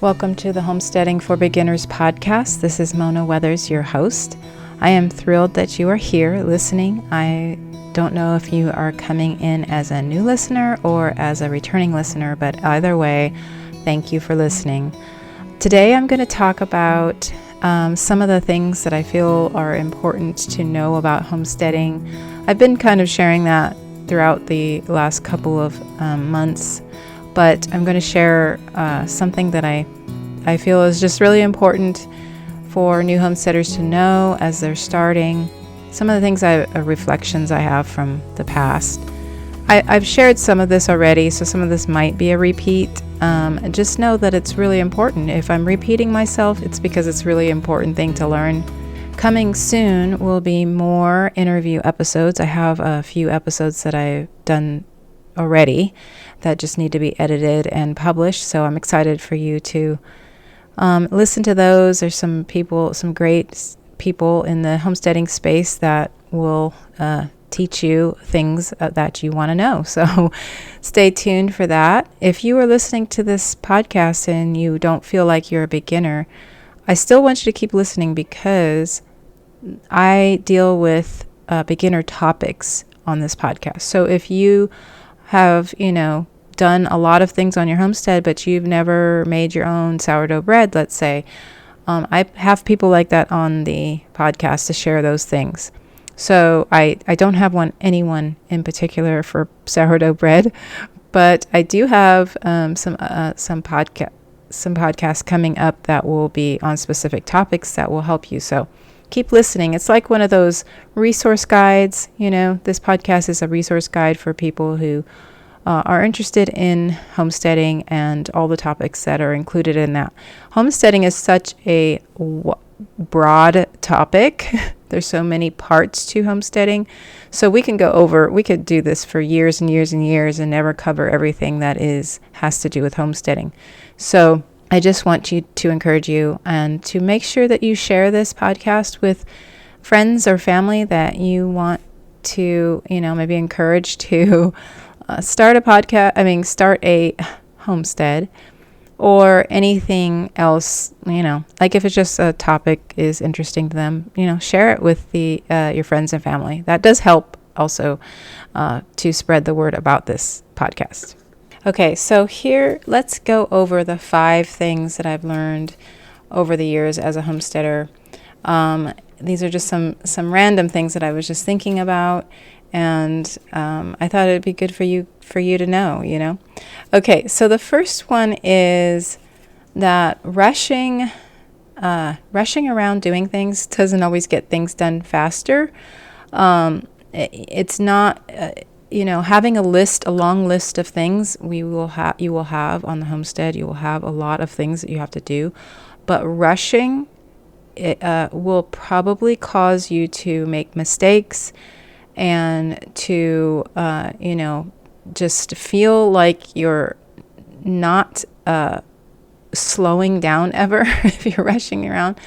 Welcome to the Homesteading for Beginners podcast. This is Mona Weathers, your host. I am thrilled that you are here listening. I don't know if you are coming in as a new listener or as a returning listener, but either way, thank you for listening. Today I'm going to talk about some of the things that I feel are important to know about homesteading. I've been kind of sharing that throughout the last couple of months, but I'm going to share something that I feel is just really important for new homesteaders to know as they're starting. Some of the things reflections I have from the past. I've shared some of this already, so some of this might be a repeat. Just know that it's really important. If I'm repeating myself, it's because it's a really important thing to learn. Coming soon will be more interview episodes. I have a few episodes that I've done already that just need to be edited and published, so I'm excited for you to listen to those. There's some great people in the homesteading space that will teach you things that you want to know. So stay tuned for that. If you are listening to this podcast and you don't feel like you're a beginner, I still want you to keep listening because I deal with beginner topics on this podcast. So if you have, done a lot of things on your homestead, but you've never made your own sourdough bread, let's say, I have people like that on the podcast to share those things. So I don't have anyone in particular for sourdough bread, but I do have some podcasts coming up that will be on specific topics that will help you. So keep listening. It's like one of those resource guides. This podcast is a resource guide for people who are interested in homesteading and all the topics that are included in that. Homesteading is such a broad topic. There's so many parts to homesteading. So we could do this for years and years and years and never cover everything that has to do with homesteading. So I just want to encourage you and to make sure that you share this podcast with friends or family that you want to, maybe encourage to start a homestead or anything else, like if it's just a topic is interesting to them, share it with your friends and family. That does help also to spread the word about this podcast. Okay, so here, let's go over the 5 things that I've learned over the years as a homesteader. These are just some random things that I was just thinking about, and I thought it'd be good for you to know, Okay, so the first one is that rushing around doing things doesn't always get things done faster. It's not, having a long list of things you will have on the homestead. You will have a lot of things that you have to do, but rushing will probably cause you to make mistakes and to, just feel like you're not slowing down ever if you're rushing around.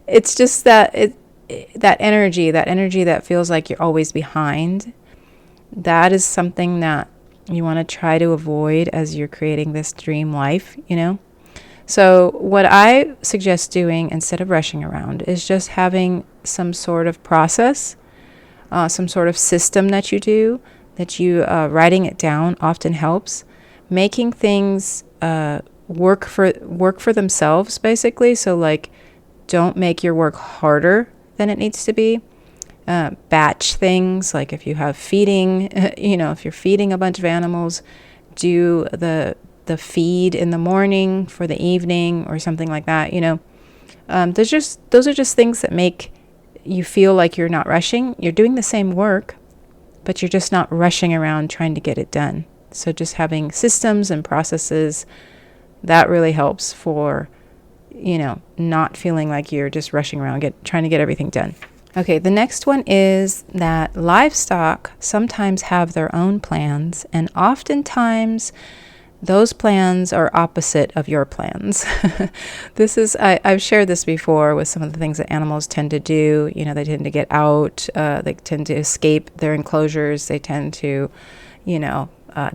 It's just that energy that feels like you're always behind. That is something that you want to try to avoid as you're creating this dream life, So what I suggest doing instead of rushing around is just having some sort of process, some sort of system that you writing it down often helps. Making things work for themselves, basically. So like, don't make your work harder than it needs to be. Batch things, like if you have feeding, if you're feeding a bunch of animals, do the feed in the morning for the evening or something like that. Those are just things that make you feel like you're not rushing. You're doing the same work, but you're just not rushing around trying to get it done. So just having systems and processes, that really helps for, not feeling like you're just rushing around trying to get everything done. Okay, the next one is that livestock sometimes have their own plans, and oftentimes those plans are opposite of your plans. I've shared this before with some of the things that animals tend to do. They tend to get out, they tend to escape their enclosures, they tend to,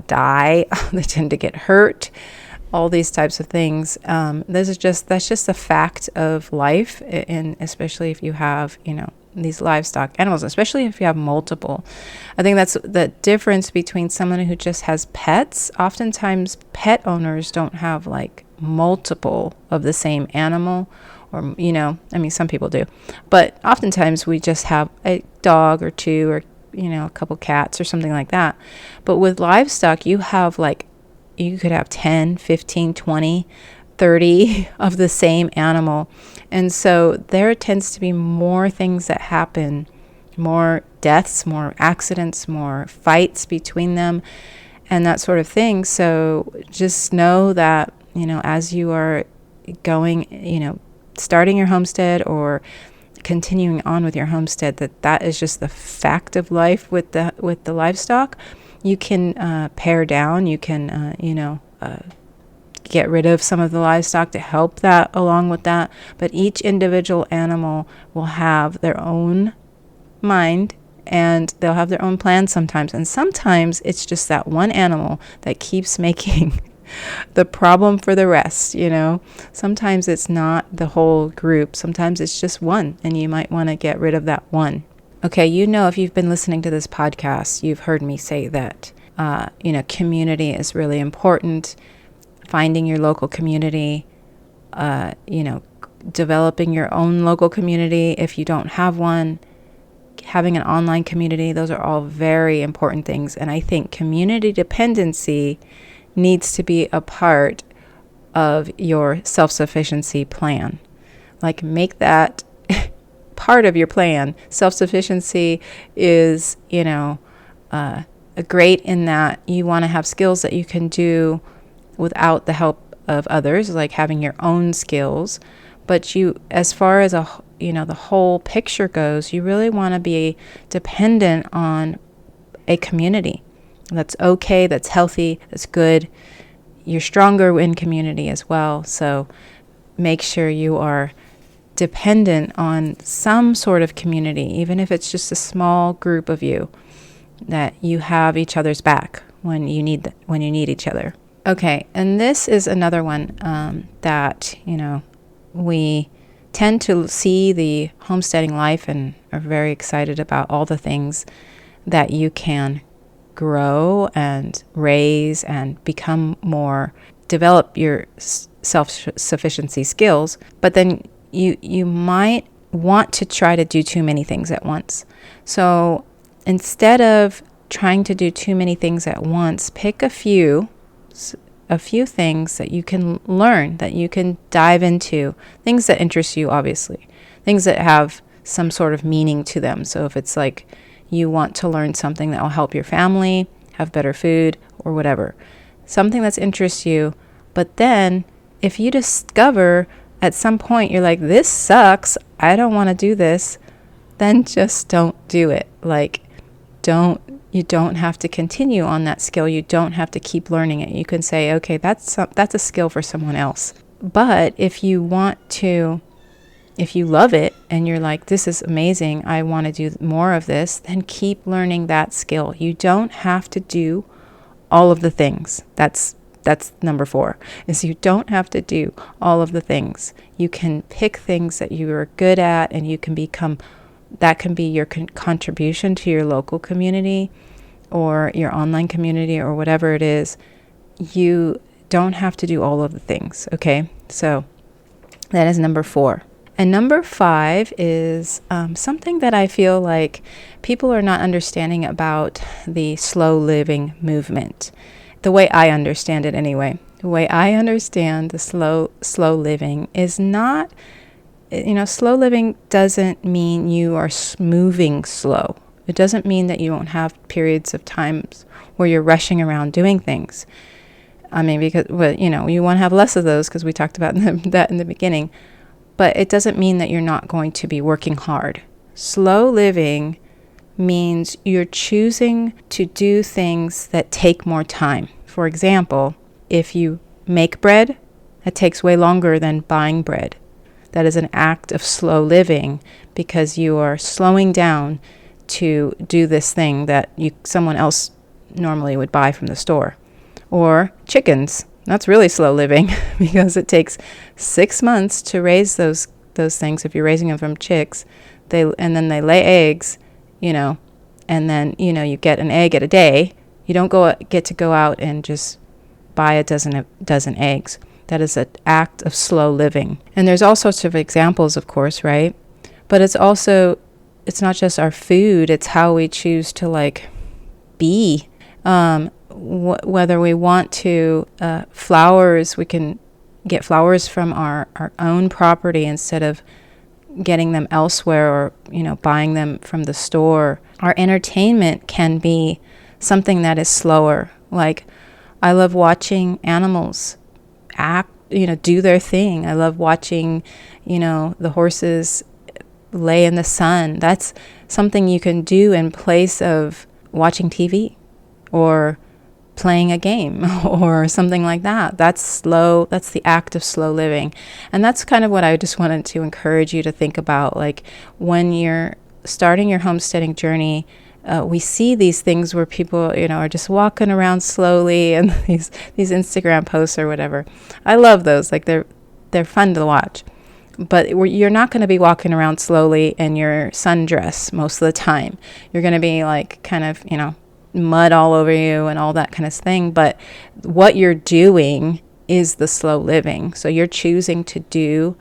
die, they tend to get hurt. all these types of things. That's just a fact of life, and especially if you have, these livestock animals, especially if you have multiple. I think that's the difference between someone who just has pets. Oftentimes pet owners don't have like multiple of the same animal, or some people do, but oftentimes we just have a dog or two, or a couple cats or something like that. But with livestock, you could have 10, 15, 20, 30 of the same animal. And so there tends to be more things that happen, more deaths, more accidents, more fights between them, and that sort of thing. So just know that, as you are going, starting your homestead or continuing on with your homestead, that is just the fact of life with the livestock. You can pare down, you can, get rid of some of the livestock to help that along with that. But each individual animal will have their own mind, and they'll have their own plans sometimes. And sometimes it's just that one animal that keeps making the problem for the rest, Sometimes it's not the whole group. Sometimes it's just one, and you might want to get rid of that one. Okay, if you've been listening to this podcast, you've heard me say that, community is really important. Finding your local community, developing your own local community if you don't have one, having an online community, those are all very important things. And I think community dependency needs to be a part of your self-sufficiency plan. Like, make that part of your plan. Self-sufficiency is, great in that you want to have skills that you can do without the help of others, like having your own skills. But as far as the whole picture goes, you really want to be dependent on a community that's okay, that's healthy, that's good. You're stronger in community as well. So make sure you are dependent on some sort of community, even if it's just a small group of you, that you have each other's back when you need each other. Okay, and this is another one that, we tend to see the homesteading life and are very excited about all the things that you can grow and raise and develop your self-sufficiency skills. But then you might want to try to do too many things at once. So instead of trying to do too many things at once, pick a few things that you can learn, that you can dive into, things that interest you, obviously, things that have some sort of meaning to them. So if it's like you want to learn something that will help your family have better food or whatever, something that interests you. But then if you discover at some point you're like, this sucks, I don't want to do this, then just don't do it. You don't have to continue on that skill. You don't have to keep learning it. You can say, okay, that's a skill for someone else. But if you love it and you're like, this is amazing, I want to do more of this, then keep learning that skill. You don't have to do all of the things. That's number 4, is you don't have to do all of the things. You can pick things that you are good at, and you can that can be your contribution to your local community or your online community or whatever it is. You don't have to do all of the things, okay? So that is number 4. And number 5 is something that I feel like people are not understanding about the slow living movement. The way I understand it anyway. The way I understand the slow living is not, slow living doesn't mean you are moving slow. It doesn't mean that you won't have periods of times where you're rushing around doing things. I mean, because, you want to have less of those, because we talked about that in the beginning. But it doesn't mean that you're not going to be working hard. Slow living means you're choosing to do things that take more time. For example, if you make bread, that takes way longer than buying bread. That is an act of slow living, because you are slowing down to do this thing that someone else normally would buy from the store. Or chickens. That's really slow living because it takes 6 months to raise those things. If you're raising them from chicks, and then they lay eggs, and then, you get an egg a day. You don't get to go out and just buy a dozen eggs. That is an act of slow living. And there's all sorts of examples, of course, right? But it's not just our food, it's how we choose to be. Whether we want to, flowers, we can get flowers from our own property instead of getting them elsewhere, or buying them from the store. Our entertainment can be something that is slower. Like, I love watching animals act, do their thing. I love watching, the horses lay in the sun. That's something you can do in place of watching TV or playing a game or something like that. That's slow. That's the act of slow living. And that's kind of what I just wanted to encourage you to think about. Like, when you're starting your homesteading journey, we see these things where people, are just walking around slowly, and these Instagram posts or whatever. I love those. Like, they're fun to watch. But you're not going to be walking around slowly in your sundress most of the time. You're going to be kind of, mud all over you and all that kind of thing. But what you're doing is the slow living. So you're choosing to do,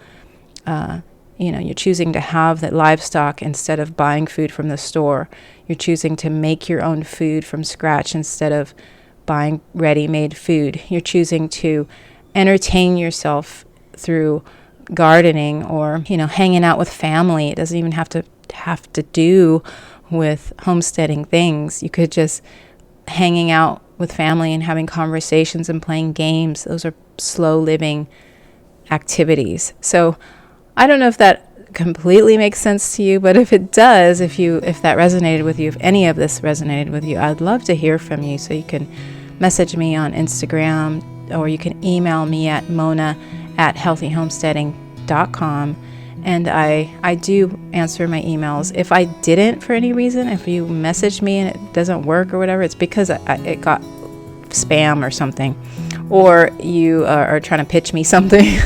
you're choosing to have that livestock instead of buying food from the store. You're choosing to make your own food from scratch instead of buying ready-made food. You're choosing to entertain yourself through gardening or, hanging out with family. It doesn't even have to do with homesteading things. You could just hanging out with family and having conversations and playing games. Those are slow living activities. So I don't know if that completely makes sense to you, but if it does, if that resonated with you, if any of this resonated with you, I'd love to hear from you. So you can message me on Instagram, or you can email me at mona@healthyhomesteading.com. And I do answer my emails. If I didn't, for any reason, if you message me and it doesn't work or whatever, it's because it got spam or something, or you are trying to pitch me something.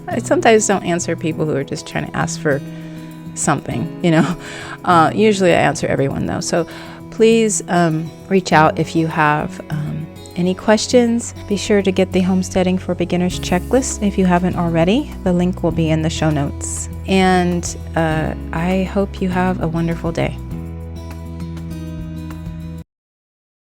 I sometimes don't answer people who are just trying to ask for something, Usually I answer everyone, though. So please reach out if you have any questions. Be sure to get the Homesteading for Beginners checklist if you haven't already. The link will be in the show notes. And I hope you have a wonderful day.